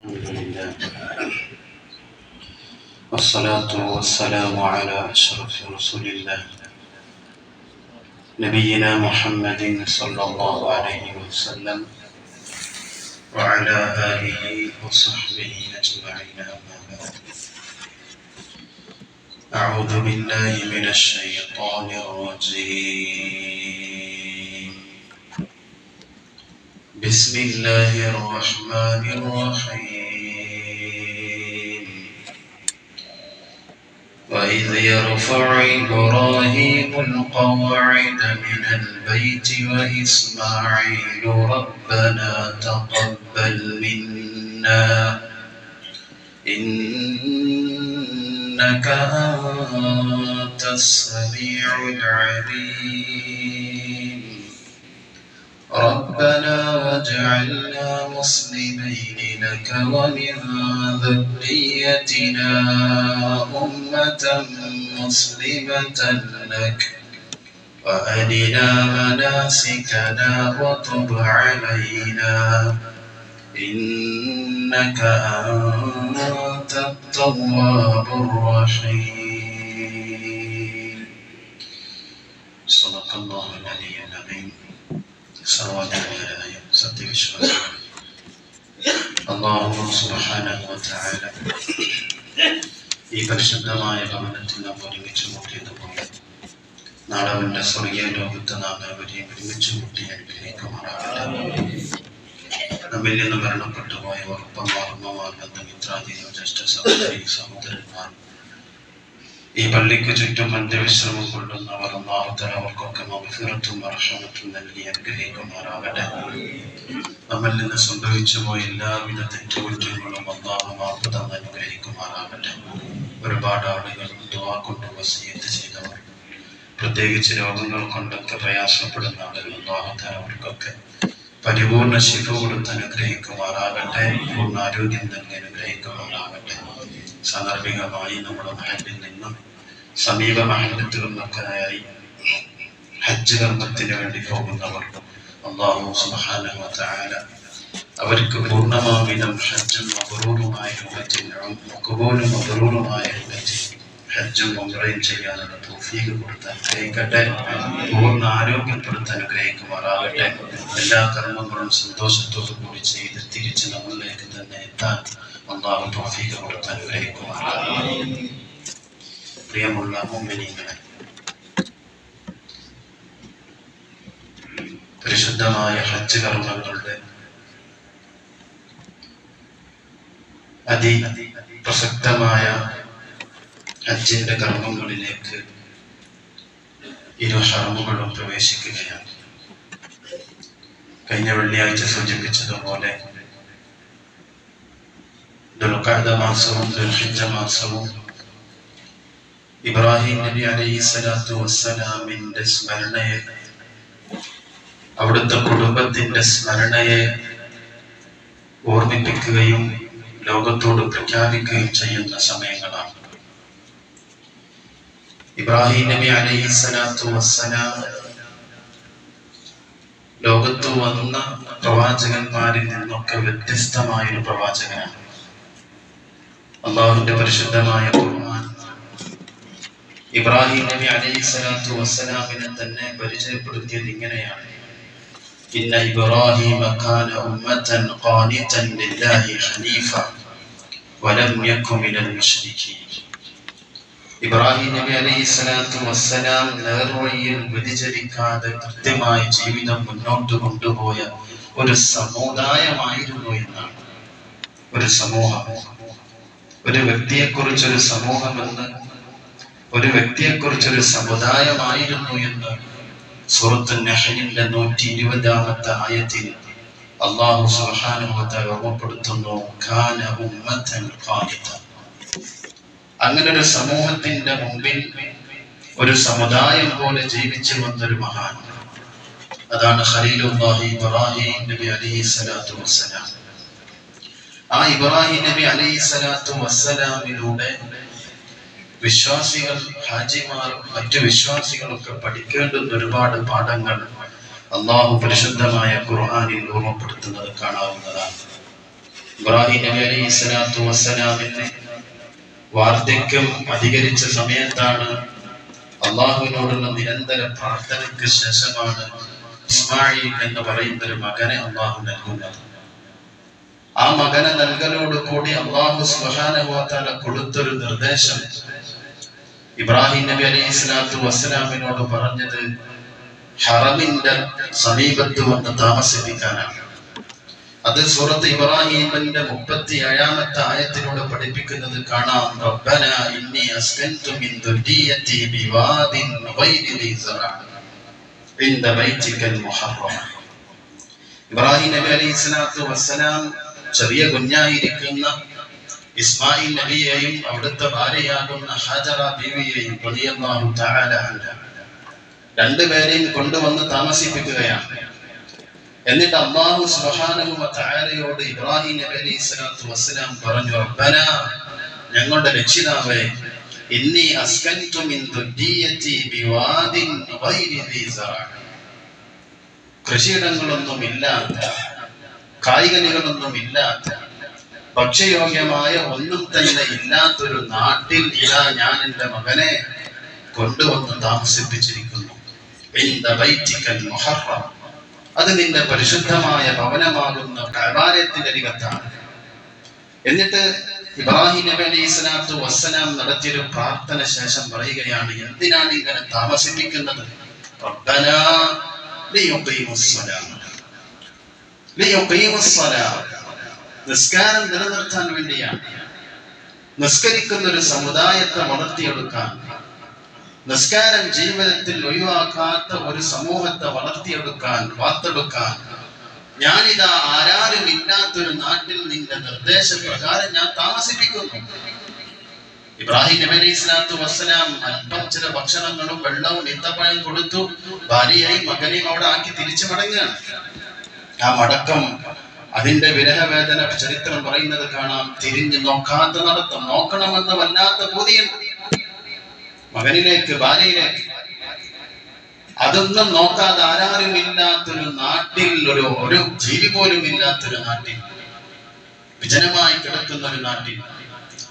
الحمد لله والصلاة والسلام على أشرف رسول الله نبينا محمد صلى الله عليه وسلم وعلى آله وصحبه أجمعين. أما بعد، أعوذ بالله من الشيطان الرجيم. بسم الله الرحمن الرحيم. وإذ يرفع إبراهيم القواعد من البيت وإسماعيل ربنا تقبل منا إنك أنت السميع العليم ربنا واجعلنا مسلمين لك ومن ذريتنا أمة مسلمة لك وأرنا مناسكنا وتب علينا إنك أنت التواب الرحيم. صدق الله العلي العظيم. സത്യവിശ്വാസം അല്ലാഹു സുബ്ഹാനഹു വ തആല ഈ പരിശുദ്ധമായ ഭവനത്തിൽ നാം ഒരുമിച്ച് കൂട്ടിയതുപോലെ നാളെ അവന്റെ സ്വർഗീയ ലോകത്ത് നാം അവരെയും ഒരുമിച്ച് കൂട്ടി അനുഗ്രഹിക്കുമാറാകട്ടെ. നമ്മിൽ നിന്ന് മരണപ്പെട്ടു പോയ ഉറപ്പമാർ, ഉമ്മമാർ, ബന്ധുമിത്രാദികൾ, ജ്യേഷ്ഠ സഹോദരി സഹോദരന്മാർ, ഈ പള്ളിക്ക് ചുറ്റും അന്ത്യവിശ്രമം കൊള്ളുന്നവർ അല്ലാഹു തആല അവർക്കൊക്കെ മഗ്ഫിറത്തും റഹ്മത്തും നൽകി അനുഗ്രഹിക്കുമാറാകട്ടെ. നമ്മിൽ നിന്ന് സംഭവിച്ചു പോയ എല്ലാവിധ തെറ്റുകുറ്റങ്ങളും അല്ലാഹു മാപ്പ് തന്ന് അനുഗ്രഹിക്കുമാറാകട്ടെ. ഒരുപാട് ആളുകൾ ദുആ കൊണ്ട് വസിയത്ത് ചെയ്തവർ, പ്രത്യേകിച്ച് രോഗങ്ങൾ കൊണ്ടൊക്കെ പ്രയാസപ്പെടുന്ന ആളുകൾ, അല്ലാഹു തആല അവർക്കൊക്കെ പരിപൂർണ ശിഫ കൊടുത്ത് അനുഗ്രഹിക്കുമാറാകട്ടെ. പൂർണ്ണ ആരോഗ്യം നൽകി അനുഗ്രഹിക്കുമാറാകട്ടെ. സാന്ദർഭികമായി നമ്മുടെ മഹലിൽ നിന്നും സമീപ മഹല്ലത്തുകളിലൊക്കെയായി ഹജ്ജ് കർമ്മത്തിന് വേണ്ടി പോകുന്നവർ അല്ലാഹു സുബ്ഹാനഹു വ തആല അവർക്ക് പൂർണ്ണമാവിധം ഹജ്ജും മബ്റൂറുമായ രൂപത്തിൽ മഖബൂലും മബ്റൂറുമായ രൂപത്തിൽ ഹജ്ജും ഉംറയും ചെയ്യാനുള്ള തൗഫീഖ് കൊടുത്ത് അനുഗ്രഹിക്കട്ടെ. പൂർണ്ണ ആരോഗ്യം കൊടുത്ത് അനുഗ്രഹിക്കുമാറാകട്ടെ. എല്ലാ കർമ്മങ്ങളും സന്തോഷത്തോടു കൂടി ചെയ്ത് തിരിച്ച് നമ്മളിലേക്ക് തന്നെ എത്താൻ അല്ലാഹു തൗഫീഖ് കൊടുത്ത് അനുഗ്രഹിക്കുമാറാകട്ടെ. പ്രിയമുള്ള മുഅ്മിനീങ്ങളെ, പരിശുദ്ധമായ ഹജ്ജ് കർമ്മങ്ങളുടെ അതിപ്രസക്തമായ ഹജ്ജിന്റെ കർമ്മങ്ങളിലേക്ക് ഇരു ഹറമുകളും പ്രവേശിക്കുകയാണ്. കഴിഞ്ഞ വെള്ളിയാഴ്ച സൂചിപ്പിച്ചതുപോലെ ദുൽഖഅദ മാസവും ദുൽഹിജ്ജ മാസവും ഇബ്രാഹിം നബി അലൈഹിസ്സലാത്തു വസ്സലാമിന്റെ സ്മരണയെ, അവിടുത്തെ കുടുംബത്തിന്റെ സ്മരണയെ ഓർമ്മിപ്പിക്കുകയും ലോകത്തോട് പ്രഖ്യാപിക്കുകയും ചെയ്യുന്ന സമയങ്ങളാണ്. ഇബ്രാഹിം നബി അലൈഹിസ്സലാത്തു വസ്സലാം ലോകത്ത് വന്ന പ്രവാചകന്മാരിൽ നിന്നൊക്കെ വ്യത്യസ്തമായൊരു പ്രവാചകനാണ്. അല്ലാഹുവിന്റെ പരിശുദ്ധമായ ഖുർആൻ ഇബ്രാഹിം നബി അലൈഹിസ്സലാത്തു വസ്സലാമിനെ തന്നെ പരിചയപ്പെടുത്തിയത് ഇങ്ങനെയാണ്: ഇന്ന ഇബ്രാഹിമ കാന ഉമ്മതൻ ഖാനിതൻ ലില്ലാഹി ഹനീഫ വലം യകു മിനൽ മുശ്രികീൻ. ഇബ്രാഹിം നബി അലൈഹിസ്സലാത്തു വസ്സലാം നേർവഴിയിൽ വ്യതിചലിക്കാതെ കൃത്യമായ ജീവിതം മുന്നോട്ട് കൊണ്ടുപോയ ഒരു സമുദായമായിരുന്നു എന്നാണ്. ഒരു സമൂഹം, ഒരു വ്യക്തിയെക്കുറിച്ചൊരു സമൂഹമെന്ന്, ഒരു വ്യക്തിയെക്കുറിച്ചൊരു സമുദായമായിരുന്നു എന്ന് സൂറത്ത് നഹ്ലിന്റെ 120-ാമത്തെ ആയത്തിൽ അല്ലാഹു സുബ്ഹാനഹു വ തആല ഓർമ്മപ്പെടുത്തുന്നു, കാന ഉമ്മതൻ ഖാനിത. അങ്ങനെ ഒരു സമൂഹത്തിന്റെ മുമ്പിൽ ഒരു സമുദായം പോലെ ജീവിച്ചു വന്നൊരു മഹാൻ, അതാണ് ഖലീലുല്ലാഹി ഇബ്രാഹിം നബി അലൈഹിസ്സലാത്തു വസ്സലാം. ആ ഇബ്രാഹിം നബി അലൈഹിസ്സലാത്തു വസ്സലാമിലൂടെ വിശ്വാസികൾ, ഹാജിമാർ, മറ്റു വിശ്വാസികളൊക്കെ പഠിക്കേണ്ടുന്ന ഒരുപാട് പാഠങ്ങൾ അല്ലാഹു പരിശുദ്ധമായ ഖുർആനിൽ ഓർമ്മപ്പെടുത്തുന്നത് കാണാവുന്നതാണ്. ഇബ്രാഹിം നബി അലൈഹി സ്വലാത്തു വസ്സലാമിന് വാർദ്ധക്യം അധികരിച്ച സമയത്താണ് അള്ളാഹുവിനോടുള്ള നിരന്തര പ്രാർത്ഥനയ്ക്ക് ശേഷമാണ് ഇസ്മായിൽ എന്ന് പറയുന്ന ഒരു മകനെ അള്ളാഹു നൽകുന്നത്. ആ മകനെ നൽകലോട് കൂടി അള്ളാഹു സുബ്ഹാനഹു വ തആല കൊടുത്തൊരു നിർദ്ദേശം ഇബ്രാഹിം നബി അലൈഹി സ്വലാത്തു വസ്സലാമിനോട് പറഞ്ഞത് ഹറമിന്റെ സമീപത്ത് വന്ന് താമസിപ്പിക്കാനാണ്. അത് സൂറത്ത് ഇബ്രാഹിമിന്റെ 37-ാമത്തെ ആയത്തിലൂടെ പഠിപ്പിക്കുന്നത് കാണാം. റബ്ബന ഇന്നി അസ്കൻതു മിൻ ദുർരിയതി ബിവാദിൻ ഗൈരി ദി സറഅ ഇൻദ ബൈതികൽ മുഹറം. ഇബ്രാഹിം നബി അലൈഹി സ്വലാത്തു വസ്സലാം ചെറിയ കുഞ്ഞായിരിക്കുന്ന ഇസ്മായിൽ നബിയെയും അവിടുത്തെ ഭാര്യയാകുന്ന ഹാജറ ബീവിയെയും റളിയല്ലാഹു തആല അൻഹ രണ്ടുപേരെയും കൊണ്ടുവന്ന് താമസിപ്പിക്കുകയാണ്. എന്നിട്ട് അല്ലാഹു സുബ്ഹാനഹു വ തആലയോട് ഇബ്രാഹിം നബി അലൈഹി സ്വലാത്തു വസ്സലാം പറഞ്ഞു, റബ്ബന, ഞങ്ങളുടെ രക്ഷിതാവേ, ഇന്നി അസ്കൻതു മിൻ ദുർരിയതി ബിവാദിൻ ഗൈരി ദി സറഅ, കൃഷിയിടങ്ങളൊന്നും ഇല്ലാത്ത, കായികനികളൊന്നും ഇല്ലാത്ത, ഭക്ഷ്യയോഗ്യമായ ഒന്നും തന്നെ ഇല്ലാത്തൊരു നാട്ടിൽ ഇതാ ഞാൻ എൻ്റെ മകനെ കൊണ്ടുവന്ന് താമസിപ്പിച്ചിരിക്കുന്നു. ഇൻദ ബൈതികൽ മുഹറം, അത് നിന്റെ പരിശുദ്ധമായ ഭവനമാകുന്ന കഅബാലയത്തിന്റെ അരികത്താണ്. എന്നിട്ട് ഇബ്രാഹിം നബി അലൈഹി സ്വലാത്തു വസ്സലാം നടത്തിയൊരു പ്രാർത്ഥന ശേഷം പറയുകയാണ്, എന്തിനാണ് ഇങ്ങനെ താമസിപ്പിക്കുന്നത്? റബ്ബനാ ലിയുഖീമുസ്സലാം, നിസ്കാരം നിലനിർത്താൻ വേണ്ടിയാണ്. നിസ്കരിക്കുന്ന ഒരു സമുദായത്തെ വളർത്തിയെടുക്കാൻ, നിസ്കാരം ജീവിതത്തിൽ ഒഴിവാക്കാത്ത ഒരു സമൂഹത്തെ വളർത്തിയെടുക്കാൻ, വാർത്തെടുക്കാൻ ഞാനിതാ ആരാരും ഇല്ലാത്തൊരു നാട്ടിൽ നിന്റെ നിർദ്ദേശപ്രകാരം ഞാൻ താമസിപ്പിക്കുന്നു. ഇബ്രാഹിം നബി അലൈഹി സ്വലാത്തു വസ്സലാം അല്പം ചില ഭക്ഷണങ്ങളും വെള്ളവും ഈത്തപ്പഴം കൊടുത്തു. ഭാര്യയെയും മകനെയും അവിടെ ആക്കി തിരിച്ചു മടങ്ങുകയാണ്. ആ മടക്കം, അതിന്റെ വിരഹവേദന ചരിത്രം പറയുന്നത് കാണാം. തിരിഞ്ഞു നോക്കാത്ത നടത്തം, നോക്കണമെന്ന് വല്ലാത്ത ബോധ്യം മകനിലേക്ക്, ഭാര്യയിലേക്ക്. അതൊന്നും നോക്കാതെ ആരാരും ഇല്ലാത്തൊരു നാട്ടിൽ, ഒരു ജീവി പോലും ഇല്ലാത്തൊരു നാട്ടിൽ, വിജനമായി കിടക്കുന്ന ഒരു നാട്ടിൽ,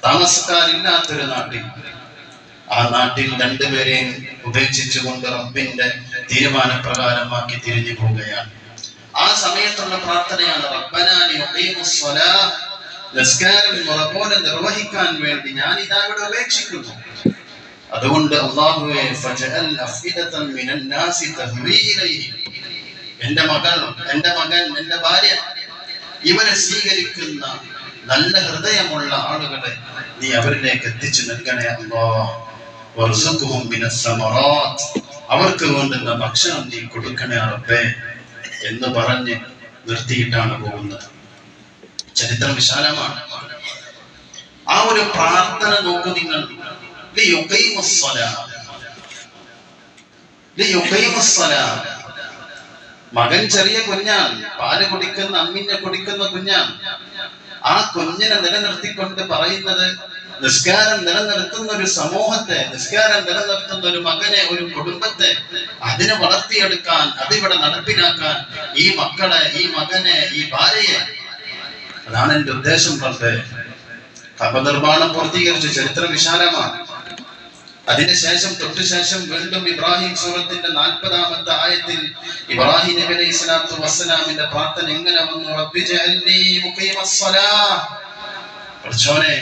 താമസക്കാരില്ലാത്തൊരു നാട്ടിൽ, ആ നാട്ടിൽ രണ്ടുപേരെയും ഉപേക്ഷിച്ചുകൊണ്ട് റബ്ബിന്റെ തീരുമാനപ്രകാരമാക്കി തിരിഞ്ഞു പോവുകയാണ്. ആ സമയത്തുള്ള പ്രാർത്ഥനയാണ് റബ്ബനാ ലിയുഖീമുസ്സലാഹ്, നിസ്കാരം മുറപോലെ നിർവഹിക്കാൻ വേണ്ടി ഞാൻ ഇതാ ഇവിടെ ഉപേക്ഷിക്കുന്നു. അതുകൊണ്ട് അല്ലാഹുവേ ഫജഅൽ അഫ്ഇദതൻ മിനൻ നാസി തഹ്വീ ഇലൈഹി, എൻ്റെ മകൾ, എൻ്റെ മകൻ, എൻ്റെ ഭാര്യ, ഇവരെ സ്വീകരിക്കുന്ന നല്ല ഹൃദയമുള്ള ആളുകളെ നീ അവരിലേക്ക് എത്തിച്ചു നൽകണേ അല്ലാഹ്. വർസുഖുഹും മിനസ് സമറാത്ത്, അവർക്ക് വേണ്ടുന്ന ഭക്ഷണം നീ കൊടുക്കണേ റബ്ബേ എന്ന് പറഞ്ഞ് നിർത്തിയിട്ടാണ് പോകുന്നത്. ചരിത്രം വിശാലമാണ്. ആ ഒരു പ്രാർത്ഥന നോക്കൂ നിങ്ങൾ. മകൻ ചെറിയ കുഞ്ഞാൻ, പാല് കുടിക്കുന്ന, അമ്മിഞ്ഞ കുടിക്കുന്ന കുഞ്ഞാൻ. ആ കുഞ്ഞിനെ നിലനിർത്തിക്കൊണ്ട് പറയുന്നത്, നിസ്കാരം നിലനിർത്തുന്ന ഒരു സമൂഹത്തെ, നിസ്കാരം നിലനിർത്തുന്ന ഒരു മകനെ, ഒരു കുടുംബത്തെ, അതിനെ വളർത്തിയെടുക്കാൻ, അതിവിടെ നടപ്പിലാക്കാൻ ഈ മക്കളെ, ഈ മകനെ, ഈ ഭാര്യയെ, അതാണ് എന്റെ ഉദ്ദേശം. റബ്ബേ, കഅബ നിർമ്മാണം പൂർത്തീകരിച്ചു. ചരിത്രം വിശാലമാണ്. അതിനുശേഷം തൊട്ടുശേഷം വീണ്ടും ഇബ്രാഹിം സൂറത്തിന്റെ 40-ാമത്തെ ആയത്തിൽ ഇബ്രാഹിം നബി അലൈഹി സ്വലാത്തു വസ്സലാമിന്റെ പ്രാർത്ഥന എങ്ങനെ വന്നു? റബ്ബി ജഅൽനി മുഖീമസ്സലാഹ്, പടച്ചോനെ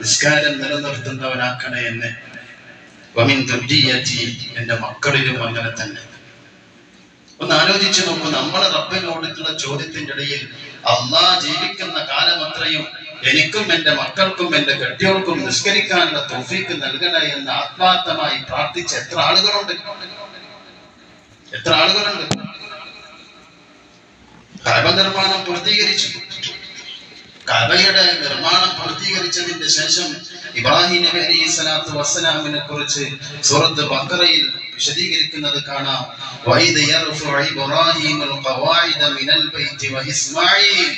നിസ്കാരം നിലനിർത്തുന്നവനാക്കണേ എന്നെ. വമിൻ ദുർരിയതി, എന്റെ മക്കളിലും അങ്ങനെ തന്നെ. ഒന്ന് ആലോചിച്ചു നോക്കൂ. നമ്മൾ റബ്ബിനോടുള്ള ചോദ്യത്തിന്റെ ഇടയിൽ അല്ലാഹ് ജീവിക്കുന്ന കാലം അത്രയും എനിക്കും എൻ്റെ മക്കൾക്കും എൻ്റെ കെട്ടിയോൾക്കും നിസ്കരിക്കാനുള്ള തൗഫീഖ് നൽകണേ എന്ന് ആത്മാർത്ഥമായി പ്രാർത്ഥിച്ച എത്ര ആളുകളുണ്ട്, എത്ര ആളുകളുണ്ട്. കഅബ നിർമ്മാണം പൂർത്തീകരിച്ചു. കഅബയുടെ നിർമ്മാണം പൂർത്തീകരിച്ചതിന്റെ ശേഷം ഇബ്രാഹിം നബി അലൈഹി സ്വലാത്തു വസ്സലാമിനെ കുറിച്ച് സൂറത്ത് ബഖറയിൽ വിശദീകരിക്കുന്നത് കാണാം. വഇദ് യർഫഉ ഇബ്രാഹിമുൽ ഖവാഇദ മിനൽ ബൈതി വ ഇസ്മാഈൽ,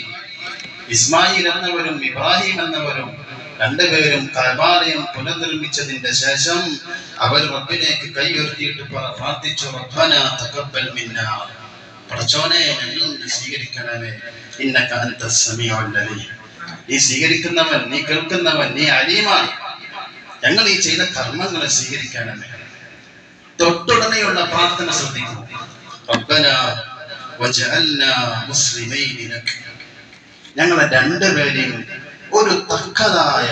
ഇസ്മായിൽ എന്നവരും ഇബ്രാഹിം എന്നവരും രണ്ടുപേരും കഅബാലയം പുനർനിർമ്മിച്ചതിന്റെ ശേഷം അവർ റബ്ബിലേക്ക് കൈ ഉയർത്തിയിട്ട് പ്രാർത്ഥിച്ചു, റബ്ബനാ തഖബ്ബൽ മിന്നാ, പടച്ചോനെ ഞങ്ങൾ സ്വീകരിക്കണമേ, ഇന്നക അൻതസ് സമീഉൽ അലീം, നീ സ്വീകരിക്കുന്നവൻ, നീ കേൾക്കുന്നവൻ, നീ അലീമാണ്. ഞങ്ങൾ ഈ ചെയ്ത കർമ്മങ്ങളെ സ്വീകരിക്കണമേ. തൊട്ടുടനെയുള്ള പ്രാർത്ഥന ശ്രദ്ധിക്കൂ. റബ്ബനാ വജഅൽനാ മുസ്ലിമൈനി ലക. ഞങ്ങളെ രണ്ടുപേരെയും ഒരു തക്കതായ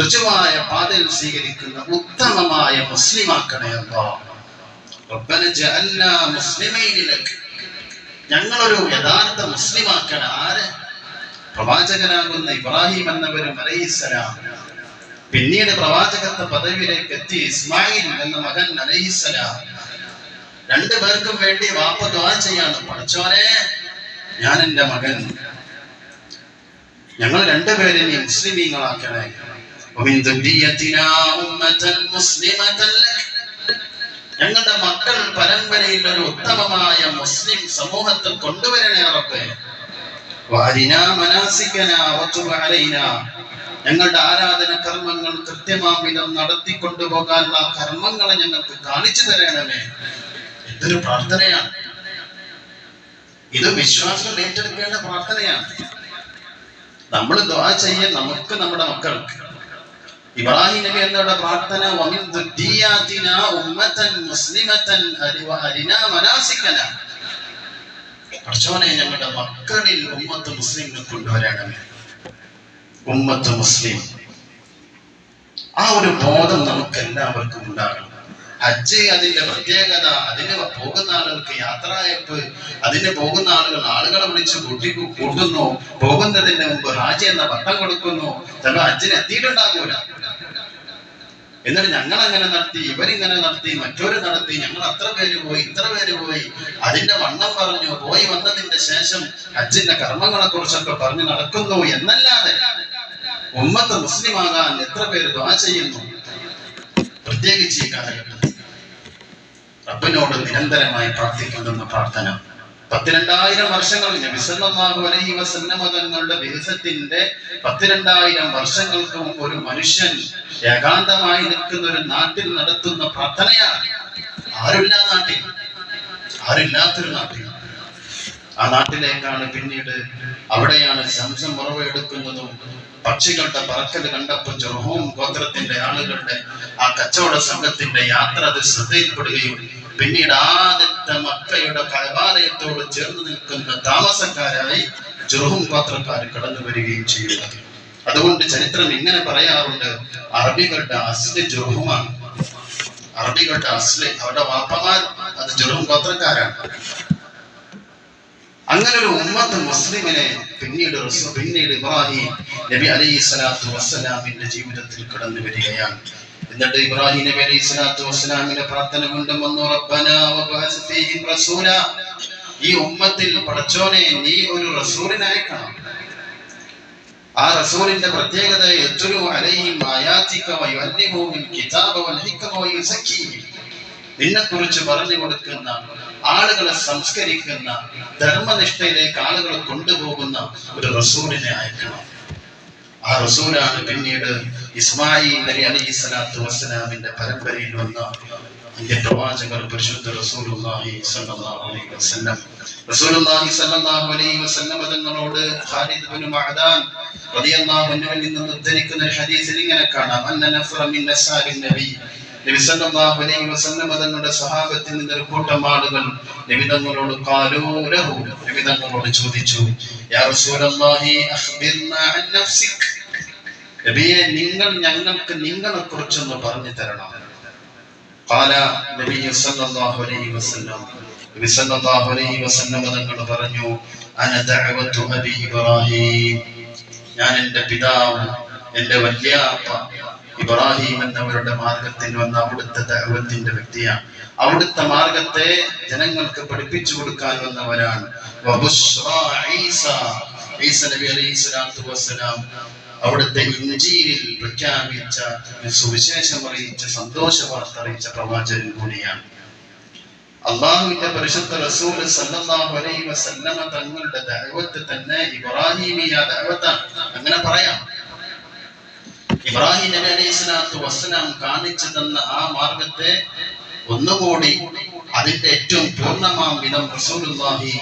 ഋജുവായ പാതയിൽ സ്വീകരിക്കുന്ന ഉത്തമമായ മുസ്ലിമാക്കണേ അല്ലാഹ്. റബ്ബനാ ജഅൽനാ മുസ്ലിമൈനി ലക. ഞങ്ങളൊരു യഥാർത്ഥ മുസ്ലിമാക്കണം. ആര്? പ്രവാചകനാകുന്ന ഇബ്രാഹിം എന്നവരും അലൈഹിസ്സലാം. പിന്നീട് പ്രവാചകത്വ പദവിയിലേക്ക് എത്തി ഇസ്മായിൽ എന്ന മകൻ അലൈഹിസ്സലാം. രണ്ടുപേർക്കും വേണ്ടി വാപ്പ ദുആ ചെയ്യാണ്, പഠിച്ചോനെ ഞാൻ എൻ്റെ മകൻ, ഞങ്ങൾ രണ്ടുപേരും നീ മുസ്ലിമീങ്ങളാക്കണേ. ഞങ്ങളുടെ മക്കൾ പരമ്പരയിൽ ഒരു ഉത്തമമായ മുസ്ലിം സമൂഹത്തിൽ കൊണ്ടുവരണേ റബ്ബേ. ഞങ്ങളുടെ ആരാധന കർമ്മങ്ങൾ കൃത്യമാം വിധം നടത്തിക്കൊണ്ടുപോകാനുള്ള കർമ്മങ്ങളെ ഞങ്ങൾക്ക് കാണിച്ചു തരണമേ. ഇതൊരു പ്രാർത്ഥനയാണ്. ഇത് വിശ്വാസം ഏറ്റെടുക്കേണ്ട പ്രാർത്ഥനയാണ്. നമ്മൾ ദുആ ചെയ്യാൻ നമുക്ക് നമ്മുടെ മക്കൾക്ക്. ഇബ്രാഹിം നബി എന്നവരുടെ പ്രാർത്ഥന വമിൻ ദുരിയാതിനാ ഉമ്മതൻ മുസ്ലിമതൻ അരിനാ മനാസികനാ. പഠിച്ചോനെ ഞങ്ങളുടെ മക്കളിൽ ഉമ്മത്ത് മുസ്ലിമിനെ കൊണ്ടുവരണമേ. ഉമ്മത്ത് മുസ്ലിം, ആ ഒരു ബോധം നമുക്ക് എല്ലാവർക്കും ഉണ്ടാകണം. ഹജ്ജ് അതിന്റെ പ്രത്യേകത, അതിന് പോകുന്ന ആളുകൾക്ക് യാത്രയപ്പ്, അതിന് പോകുന്ന ആളുകളെ വിളിച്ച് കൂട്ടുന്നു. പോകുന്നതിന് മുമ്പ് ഹാജി എന്ന പട്ടം കൊടുക്കുന്നു. ചില ഹജ്ജിന് എത്തിയിട്ടുണ്ടാകൂല. എന്നിട്ട് ഞങ്ങൾ അങ്ങനെ നടത്തി, ഇവരിങ്ങനെ നടത്തി, മറ്റൊരു നടത്തി, ഞങ്ങൾ അത്ര പേര് പോയി, ഇത്ര പേര് പോയി, അതിന്റെ വണ്ണം പറഞ്ഞു. പോയി വന്നതിന്റെ ശേഷം ഹജ്ജിന്റെ കർമ്മങ്ങളെ കുറിച്ചൊക്കെ പറഞ്ഞു നടക്കുന്നു എന്നല്ലാതെ ഉമ്മത്ത് മുസ്ലിമാകാൻ എത്ര പേര് ദുആ ചെയ്യുന്നു. പ്രത്യേകിച്ച് ഈ കാലഘട്ടത്തിൽ റബ്ബിനോട് നിരന്തരമായി പ്രാർത്ഥിക്കുന്ന പ്രാർത്ഥന. 12,000 വർഷങ്ങൾ നബി സല്ലല്ലാഹു അലൈഹി വസല്ലം തങ്ങളുടെ വികസനത്തിന്റെ 12,000 വർഷങ്ങൾക്ക് മുമ്പ് ഒരു മനുഷ്യൻ ഏകാന്തമായി നിൽക്കുന്ന ഒരു നാട്ടിൽ നടത്തുന്ന പ്രാർത്ഥനയാണ്. ആരില്ലാത്തൊരു നാട്ടിൽ. ആ നാട്ടിലേക്കാണ് പിന്നീട്, അവിടെയാണ് സംസം ഉറവെടുക്കുന്നതും. പക്ഷികളുടെ പറക്കൽ കണ്ടപ്പോൾ ജുർഹൂം ഗോത്രത്തിന്റെ ആളുകളുടെ ആ കച്ചവട സംഘത്തിന്റെ യാത്ര അത് ശ്രദ്ധയിൽപ്പെടുകയും പിന്നീട് ആദ്യത്തെ മക്കയുടെ കഅബാലയത്തോട് ചേർന്ന് നിൽക്കുന്ന താമസക്കാരായി ജുർഹൂം ഗോത്രക്കാർ കടന്നു വരികയും ചെയ്യുക. അതുകൊണ്ട് ചരിത്രം ഇങ്ങനെ പറയാറുണ്ട്, അറബികളുടെ അസ്ല് ജുർഹൂമാണ്. അറബികളുടെ അസ്ല്, അവരുടെ വാപ്പമാർ അത് ജുർഹൂം ഗോത്രക്കാരാണ്. അങ്ങനെ ഒരു ഉമ്മത്ത് മുസ്ലിമിനെ പിന്നീട് ഇബ്രാഹിം നബി അലൈഹി സ്വലാത്തു വസ്സലാമിന്റെ ജീവിതത്തിൽ കടന്നു വരികയാണ്. എന്നിട്ട് ഇബ്രാഹിം നബി അലൈഹി സ്വലാത്തു വസ്സലാമിന്റെ പ്രാർത്ഥന കൊണ്ടും വന്നു, റബ്ബനാ വബഅസ് ഫീഹിം റസൂല. ഈ ഉമ്മത്തിൽ പടച്ചോനെ നീ ഒരു റസൂലിനെ അയക്കണം. ആ റസൂലിന്റെ പ്രത്യേകത യത്ലു അലൈഹിം ആയാതിക വയുഅല്ലിമുഹുൽ കിതാബ വൽ ഹിക്മ വയുസക്കിഹിം. നിന്നെക്കുറിച്ച് പറഞ്ഞു കൊടുക്കുന്ന, ആളുകളെ സംസ്കരിക്കുന്ന, ധർമ്മനിഷ്ഠയിലേക്ക് ആളുകളെ കൊണ്ടുപോകുന്ന ഒരു റസൂലിനെ അയക്കണം. ആ റസൂലാണ് പിന്നീട് ഇസ്മായിൽ നബി അലൈഹി സ്വലാത്തു വസ്സലാമിന്റെ പരമ്പരയിൽ വന്ന അന്ത്യ പ്രവാചകർ പരിശുദ്ധ റസൂലുള്ളാഹി സ്വല്ലല്ലാഹു അലൈഹി വസല്ലം. റസൂലുള്ളാഹി സ്വല്ലല്ലാഹു അലൈഹി വസല്ലം തങ്ങളോട് ഖാലിദ് ഇബ്നു മഅദാൻ റളിയല്ലാഹു അൻഹുവിൽ നിന്ന് ഉദ്ധരിക്കുന്ന ഒരു ഹദീസിൽ ഇങ്ങനെ കാണാം, അന്ന നഫറ മിൻ അസ്ഹാബിൻ നബി. നബി സല്ലല്ലാഹു അലൈഹി വസല്ലം തങ്ങളുടെ സ്വഹാബത്തിൽ നിന്ന് ഒരു കൂട്ടം ആളുകൾ നബി തങ്ങളോട് നബി തങ്ങളോട് ചോദിച്ചു, യാ റസൂലല്ലാഹി അഖ്ബിർനാ അൻ നഫ്സിക്. നബിയെ, നിങ്ങൾ ഞങ്ങൾക്ക് നിങ്ങളെ കുറിച്ചൊന്ന് പറഞ്ഞു തരണം. ഖാല നബി സല്ലല്ലാഹു അലൈഹി വസല്ലം, നബി സല്ലല്ലാഹു അലൈഹി വസല്ലം തങ്ങൾ പറഞ്ഞു, അന ദഅവതു അബി ഇബ്രാഹിം. ഞാൻ എൻ്റെ പിതാവ്, എൻ്റെ വല്യാപ്പ ഇബ്രാഹിം എന്നവരുടെ മാർഗത്തിൽ വന്ന അവിടുത്തെ ദഅവത്തിന്റെ വ്യക്തിയാണ്. അവിടുത്തെ മാർഗത്തെ ജനങ്ങൾക്ക് പഠിപ്പിച്ചു കൊടുക്കാൻ വന്നവരാണ്. ഈസ നബി അലൈഹി സ്വലാത്തു വസ്സലാം അവിടുത്തെ ഇൻജീലിൽ പ്രഖ്യാപിച്ച, സുവിശേഷം അറിയിച്ച, സന്തോഷ വാർത്ത അറിയിച്ച പ്രവാചകൻ കൂടിയാണ്. അള്ളാഹുവിന്റെ പരിശുദ്ധ റസൂൽ സല്ലല്ലാഹു അലൈഹി വസല്ലമ തങ്ങളുടെ ദഅവത്ത് തന്നെ ഇബ്രാഹിമിയ ദഅവത്താണ്. അങ്ങനെ പറയാം. ഇബ്രാഹിം നബി അലൈഹി സ്വലാത്തു വസ്സലാം കാണിച്ചു തന്ന ആ മാർഗത്തെ ഒന്നുകൂടി അതിന്റെ ഏറ്റവും പൂർണ്ണമാം വിധം റസൂലുള്ളാഹി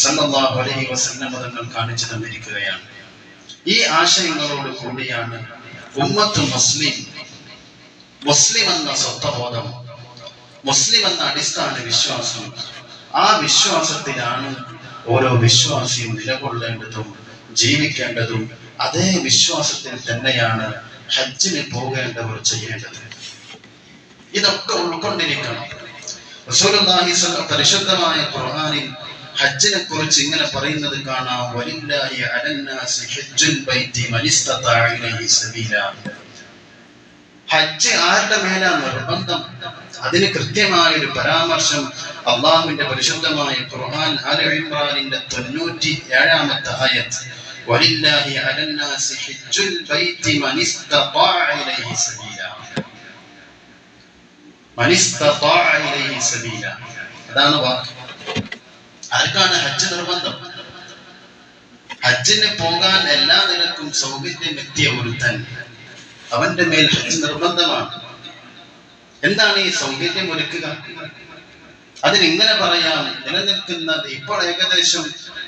സ്വല്ലല്ലാഹു അലൈഹി വസല്ലം തങ്ങൾ കാണിച്ചു തന്നിരിക്കുകയാണ്. ഈ ആശയങ്ങളോട് കൂടിയാണ് ഉമ്മത്ത് മുസ്ലിം എന്ന സ്വത്വബോധം, മുസ്ലിം എന്ന അടിസ്ഥാന വിശ്വാസം, ആ വിശ്വാസത്തിലാണ് ഓരോ വിശ്വാസിയും നിലകൊള്ളേണ്ടതും ജീവിക്കേണ്ടതും. അതേ വിശ്വാസത്തിൽ തന്നെയാണ് ഹജ്ജിന് പോകേണ്ടവർ ചെയ്യേണ്ടത്. ഇതൊക്കെ ഉൾക്കൊണ്ടിരിക്കണം. റസൂലുള്ളാഹി പരിശുദ്ധമായ ഖുർആനിൽ ഹജ്ജിനെ കുറിച്ച് ഇങ്ങനെ പറയുന്നത് കാണാം, വലില്ലാഹി അലന്നാസി ഹജ്ജുൽ ബൈത്തി മൻ ഇസ്തതാഅ ഇലൈഹി സബീല. ഹജ്ജ് ആരുടെ മേലാണ് നിർബന്ധം? അതിന് കൃത്യമായ ഒരു പരാമർശം അള്ളാഹുവിന്റെ പരിശുദ്ധമായ ഖുർആൻ ആല ഇംറാനിന്റെ 97-ാമത്തെ ആയത്ത്, വലില്ലാഹി അലന്നാസി ഹജ്ജുൽ ബൈത്തി മൻ ഇസ്തതാഅ ഇലൈഹി സബീല. മൻ ഇസ്തതാഅ ഇലൈഹി സബീല, അതാണ് വാക്ക്. ആർക്കാണ് ഹജ്ജ് നിർബന്ധം? ഹജ്ജിന് പോകാൻ എല്ലാ നിലക്കും സൗകര്യം എത്തിയ ഒരുത്തൻ, അവന്റെ മേൽ ഹജ്ജ് നിർബന്ധമാണ്. എന്താണ് ഈ സൗകര്യം ഒരുക്കുക? അതിനിങ്ങനെ പറയാം, നിലനിൽക്കുന്നത് ഇപ്പോൾ ഏകദേശം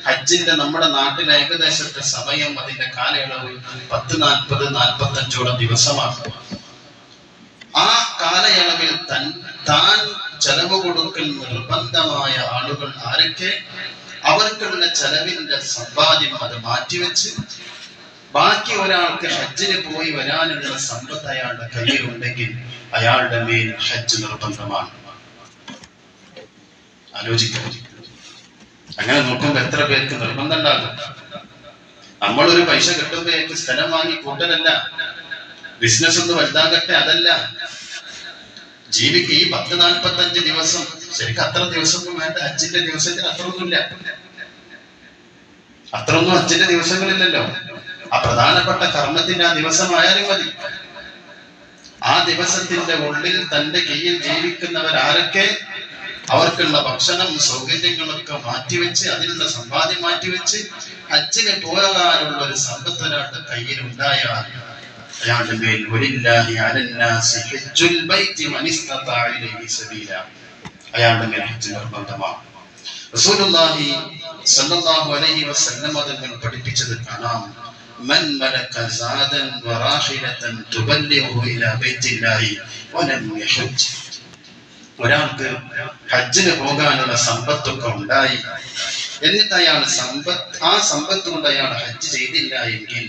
ഹജ്ജിന്റെ നമ്മുടെ നാട്ടിൽ ഏകദേശത്തെ സമയം, അതിന്റെ കാലയളവ് 10-40-45 ദിവസമാണ്. ആ കാലയളവിൽ താൻ ചെലവ് കൊടുക്കൽ നിർബന്ധമായ ആളുകൾ ആരൊക്കെ? അവർക്കുള്ള ചെലവിന്റെ സമ്പാദ്യം അത് മാറ്റിവെച്ച് ബാക്കി ഒരാൾക്ക് ഹജ്ജിന് പോയി വരാനുള്ള സമ്പത്ത് അയാളുടെ കയ്യിലുണ്ടെങ്കിൽ അയാളുടെ മേൽ ഹജ്ജ് നിർബന്ധമാണ്. ആലോചിക്കണം. അങ്ങനെ നോക്കുമ്പോൾ എത്ര പേർക്ക് നിർബന്ധം ഉണ്ടാകും? നമ്മളൊരു പൈസ കിട്ടുമ്പോഴേക്ക് സ്ഥലം വാങ്ങി കൂട്ടലല്ല, ബിസിനസ് ഒന്ന് വലുതാകട്ടെ, അതല്ല. ജീവിക്ക് ഈ 10-45 ദിവസം, ശരിക്കും അത്ര ദിവസമൊന്നും വേണ്ട. ഹജ്ജിന്റെ ദിവസത്തിന് അത്രയൊന്നുമില്ല, അത്രയൊന്നും ഹജ്ജിന്റെ ദിവസങ്ങളില്ലല്ലോ. ആ പ്രധാനപ്പെട്ട കർമ്മത്തിന്റെ ആ ദിവസമായാലും മതി. ആ ദിവസത്തിന്റെ ഉള്ളിൽ തന്റെ കീഴിൽ ജീവിക്കുന്നവരാരൊക്കെ, അവർക്കുള്ള ഭക്ഷണം സൗകര്യങ്ങളൊക്കെ മാറ്റിവെച്ച്, അതിനുള്ള സമ്പാദ്യം മാറ്റിവെച്ച് ഹജ്ജിന് പോകാനുള്ള ഒരു സമ്പത്ത് ഒരാളുടെ കയ്യിൽ ഉണ്ടായാൽ അയാളുടെ മേൽ വലില്ലാഹി അലന്നാസി ഹജ്ജുൽ ബൈത്തി മൻ ഇസ്തതാഅ ഇലൈഹി സബീല, അയാളുടെ മേൽ ഹജ്ജ് നിർബന്ധമാണ്. റസൂലുള്ളാഹി സ്വല്ലല്ലാഹു അലൈഹി വസല്ലം തങ്ങൾ പഠിപ്പിച്ചത് കാണാം, മൻ മലക സാദൻ വറാഹിലതൻ തുബല്ലിഹു ഇലാ ബൈത്തില്ലാഹി വലം യഹജ്ജ്. ഒരാൾക്ക് ഹജ്ജിന് പോകാനുള്ള സമ്പത്തൊക്കെ ഉണ്ടായി, എന്നിട്ട് അയാൾ ആ സമ്പത്ത് കൊണ്ട് അയാൾ ഹജ്ജ് ചെയ്തില്ല എങ്കിൽ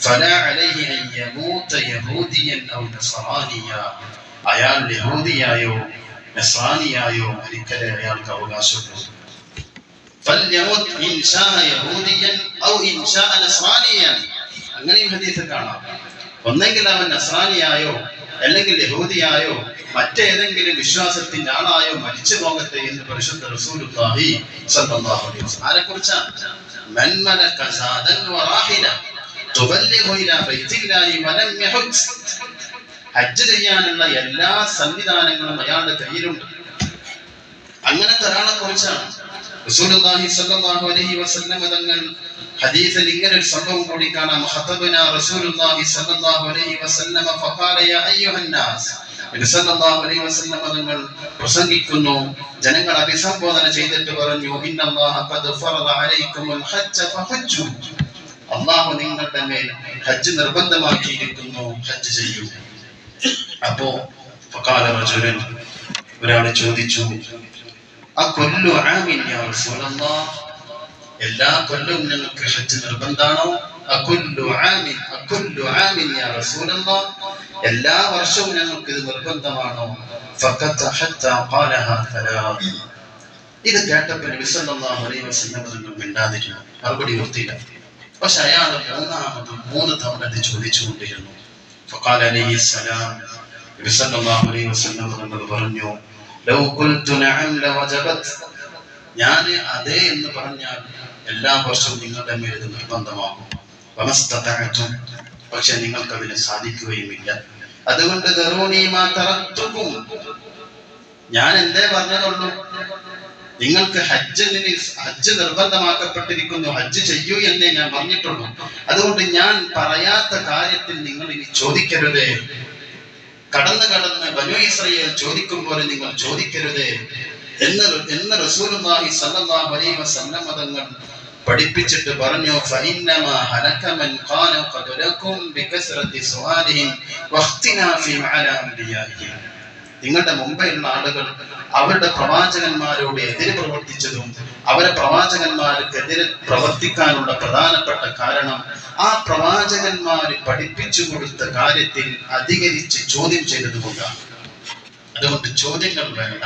ഫലാ അലൈഹി അൻ യമൂത യഹൂദിയൻ ഔ നസ്റാനിയ, അയാൾ യഹൂദിയായോ നസ്റാനിയായോ മരിക്കലേ അയാൾക്ക് അവകാശമുള്ളൂ. ഫൽയമൂത് ഇൻ ശാഅ യഹൂദിയൻ ഔ ഇൻ ശാഅ നസ്റാനിയൻ. അങ്ങനെയും ഹദീസിൽ കാണാം, ഒന്നെങ്കിൽ അവൻ നസ്റാനിയായോ അല്ലെങ്കിൽ യഹൂദിയായോ മറ്റേതെങ്കിലും വിശ്വാസത്തിന്റെ ആളായോ മരിച്ചു പോകട്ടെ എന്ന് പരിശുദ്ധ റസൂലുള്ളാഹി സ്വല്ലല്ലാഹു അലൈഹി വസല്ലം. ആരെക്കുറിച്ചാണ്? മൻ മലക സാദൻ വറാഹില തുബല്ലിഹു ഇലാ ബൈത്തില്ലാഹി വലം യഹജ്ജ്. ഹജ്ജ് ചെയ്യാനുള്ള എല്ലാ സംവിധാനങ്ങളും അയാളുടെ കയ്യിലുണ്ട്. അങ്ങനത്തെ ഒരാളെ കുറിച്ചാണ് റസൂലുള്ളാഹി സ്വല്ലല്ലാഹു അലൈഹി വസല്ലം തങ്ങൾ ഹദീസിൽ ഇങ്ങനെ ഒരു സംഭവം കൂടി കാണാം. ഖതബനാ റസൂലുള്ളാഹി സ്വല്ലല്ലാഹു അലൈഹി വസല്ലം ഫഖാല യാ അയ്യുഹൻ നാസ്. നബി സല്ലല്ലാഹു അലൈഹി വസല്ലം തങ്ങൾ പ്രസംഗിക്കുന്നു, ജനങ്ങളെ അഭിസംബോധന ചെയ്തിട്ട് പറഞ്ഞു, ഇന്നല്ലാഹ ഖദ് ഫറദ അലൈക്കുമുൽ ഹജ്ജ ഫഹജ്ജു. അല്ലാഹു നിങ്ങളുടെ മേൽ ഹജ്ജ് നിർബന്ധമാക്കിയിരിക്കുന്നു, ഹജ്ജ് ചെയ്യൂ. അപ്പോ ഫഖാല റജുലൻ, ഒരാൾ ചോദിച്ചു, അകുല്ലു ആമിൻ യാ റസൂലല്ലാഹ്, എല്ലാ കൊല്ലവും ഞങ്ങൾക്ക് ഹജ്ജ് നിർബന്ധാണോ? അകുല്ലു ആമിൻ യാ റസൂലല്ലാഹ്, എല്ലാ വർഷവും ഞങ്ങൾക്ക് ഇത് നിർബന്ധമാണോ? ഫഖത ഹത്താ ഖാലഹാ തലാത്ത്. ഇത് കേട്ടപ്പോൾ നബി സല്ലല്ലാഹു അലൈഹി വസല്ലം തങ്ങൾ മിണ്ടാതിരുന്നു, മറുപടി കൊടുത്തില്ല. പക്ഷെ അയാൾ 3 തവണ ഇത് ചോദിച്ചുകൊണ്ടിരുന്നു. ഫഖാല അലൈഹിസ്സലാം, നബി സല്ലല്ലാഹു അലൈഹി വസല്ലം തങ്ങൾ പറഞ്ഞു, ലൗ ഖുൽതു നഅം ലവജബത്, ഞാൻ അതെ എന്ന് പറഞ്ഞാൽ എല്ലാ വർഷവും നിങ്ങളുടെ മേൽ ഇത് നിർബന്ധമാകും. വമസ്തതഅതും, പക്ഷെ നിങ്ങൾക്ക് അതിന് സാധിക്കുകയുമില്ല. അതുകൊണ്ട് ദറൂനി മാ തറക്തുകും, ഞാൻ എന്തേ പറഞ്ഞതുള്ളൂ, നിങ്ങൾക്ക് ഹജ്ജ് നിർബന്ധമാക്കപ്പെട്ടിരിക്കുന്നു, ഹജ്ജ് ചെയ്യൂ എന്നേ ഞാൻ പറഞ്ഞിട്ടുള്ളൂ. അതുകൊണ്ട് ഞാൻ പറയാത്ത കാര്യത്തിൽ നിങ്ങൾ ഇനി ചോദിക്കരുതേ. കടന്ന് ബനൂ ഇസ്രായേൽ ചോദിക്കും പോലെ നിങ്ങൾ ചോദിക്കരുതേ എന്ന് റസൂലുള്ളാഹി സ്വല്ലല്ലാഹു അലൈഹി വസല്ലം തങ്ങൾ പഠിപ്പിച്ചിട്ട് പറഞ്ഞു ഫഇന്നമാ ഹലക മൻ ഖാന ഖബ്ലകും ബികസ്റതി സുആലിഹിം വഖ്തിനാഫി അലാ അംബിയാഇഹിം. നിങ്ങളുടെ മുമ്പെയുള്ള ആളുകൾ അവരുടെ പ്രവാചകന്മാരോട് എതിരെ പ്രവർത്തിച്ചതും അവരെ പ്രവാചകന്മാർക്കെതിരെ പ്രവർത്തിക്കാനുള്ള പ്രധാനപ്പെട്ട കാരണം ആ പ്രവാചകന്മാർ പഠിപ്പിച്ചു കൊടുത്ത കാര്യത്തിൽ അധികരിച്ച് ചോദ്യം ചെയ്തതുകൊണ്ടാണ്. അതുകൊണ്ട് ചോദ്യങ്ങൾ വേണ്ട,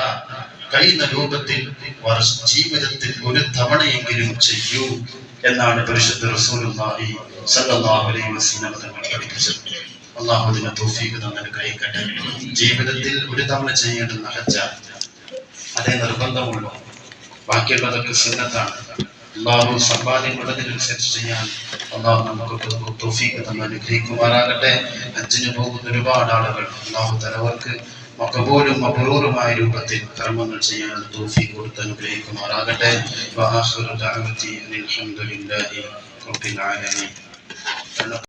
കഴിയുന്ന രൂപത്തിൽ ജീവിതത്തിൽ ഒരു തവണയെങ്കിലും ചെയ്യൂ എന്നാണ് പരിശുദ്ധ റസൂലുള്ളാഹി സ്വല്ലല്ലാഹു അലൈഹി വസല്ലം തങ്ങൾ പഠിപ്പിച്ചത്. അല്ലാഹു അതിനെ തൗഫീഖ് തന്ന് അനുഗ്രഹിക്കട്ടെ. ജീവിതത്തിൽ ഒരു തവണ ചെയ്യേണ്ടുന്ന ഹജ്ജ് അതേ നിർബന്ധമുള്ളൂ, ബാക്കിയുള്ളതൊക്കെ സുന്നത്താണ്. അല്ലാഹു സമ്പാദ്യമുള്ളതിനനുസരിച്ച് ചെയ്യാൻ അല്ലാഹു നമുക്ക് തൗഫീഖ് തന്ന് അനുഗ്രഹിക്കുമാറാകട്ടെ. ഹജ്ജിന് പോകുന്ന ഒരുപാട് ആളുകൾ അല്ലാഹു തലവർക്ക് മഖബൂലും മബ്റൂറുമായ രൂപത്തിൽ കർമ്മങ്ങൾ ചെയ്യാൻ തൗഫീഖ് കൊടുത്ത് അനുഗ്രഹിക്കുമാറാകട്ടെ. വആഖിറു ദഅവതി അൽഹംദുലില്ലാഹി റബ്ബിൽ ആലമീൻ.